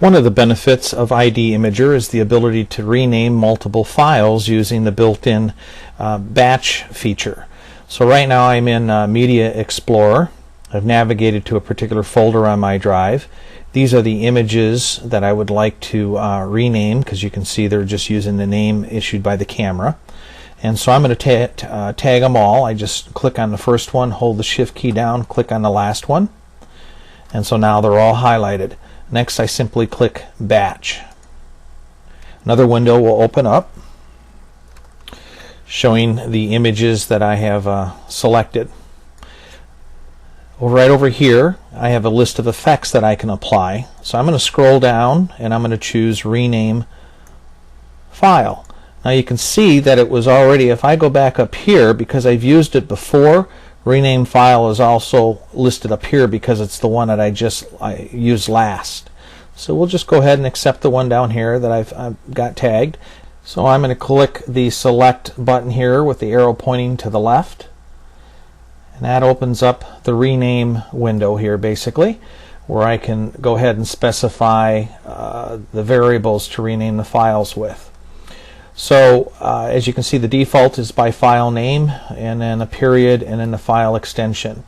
One of the benefits of IDImager is the ability to rename multiple files using the built-in batch feature. So right now I'm in Media Explorer. I've navigated to a particular folder on my drive. These are the images that I would like to rename, because you can see they're just using the name issued by the camera. And so I'm going to tag them all. I just click on the first one, hold the Shift key down, click on the last one, and so now they're all highlighted. Next, I simply click Batch. Another window will open up showing the images that I have selected. Right over here I have a list of effects that I can apply. So I'm going to scroll down and I'm going to choose Rename File. Now you can see that it was already, if I go back up here, because I've used it before, Rename File is also listed up here because it's the one that I used last. So we'll just go ahead and accept the one down here that I've got tagged. So I'm going to click the Select button here with the arrow pointing to the left. And that opens up the Rename window here, basically, where I can go ahead and specify the variables to rename the files with. So as you can see, the default is by file name, and then a period, and then the file extension.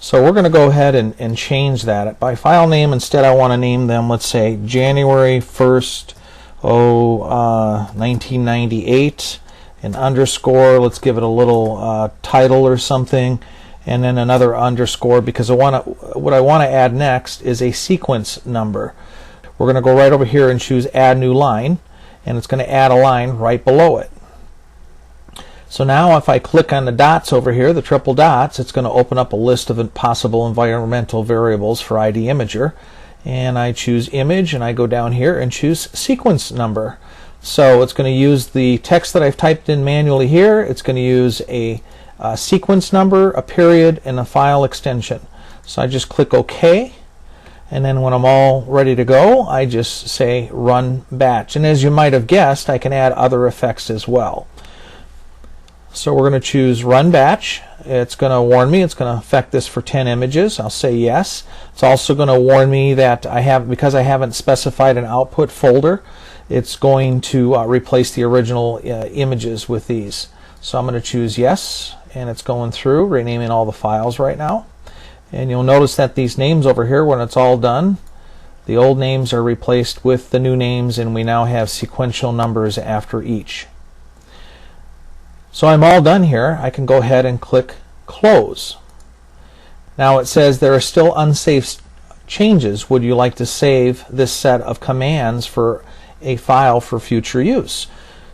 So we're going to go ahead and change that. By file name, instead I want to name them, let's say, January 1st, 1998, an underscore, let's give it a little title or something, and then another underscore, because what I want to add next is a sequence number. We're going to go right over here and choose Add New Line, and it's going to add a line right below it. So now if I click on the dots over here, the triple dots, it's going to open up a list of possible environmental variables for IDImager. And I choose Image, and I go down here and choose Sequence Number. So it's going to use the text that I've typed in manually here. It's going to use a sequence number, a period, and a file extension. So I just click OK. And then when I'm all ready to go, I just say Run Batch. And as you might have guessed, I can add other effects as well. So we're going to choose Run Batch. It's going to warn me it's going to affect this for 10 images. I'll say yes. It's also going to warn me that because I haven't specified an output folder, it's going to replace the original images with these. So I'm going to choose yes, and it's going through, renaming all the files right now. And you'll notice that these names over here, when it's all done, the old names are replaced with the new names, and we now have sequential numbers after each. So I'm all done here. I can go ahead and click Close. Now it says there are still unsaved changes. Would you like to save this set of commands for a file for future use?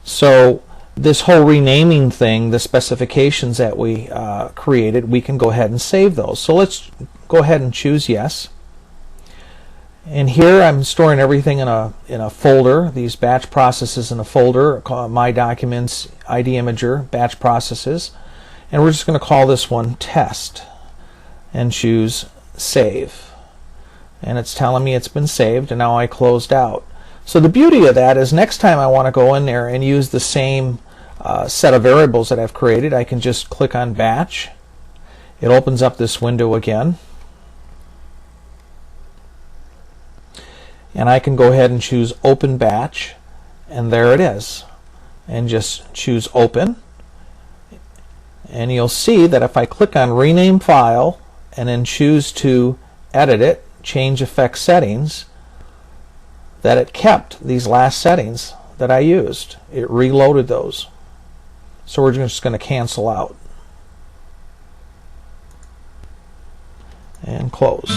So this whole renaming thing, the specifications that we created, we can go ahead and save those. So let's go ahead and choose yes. And here I'm storing everything in a folder, these batch processes in a folder, My Documents, IDImager, Batch Processes. And we're just going to call this one Test and choose Save. And it's telling me it's been saved, and now I closed out. So the beauty of that is next time I want to go in there and use the same set of variables that I've created, I can just click on Batch. It opens up this window again. And I can go ahead and choose Open Batch, and there it is. And just choose Open. And you'll see that if I click on Rename File and then choose to edit it, change effect settings, that it kept these last settings that I used. It reloaded those. So we're just going to cancel out and close.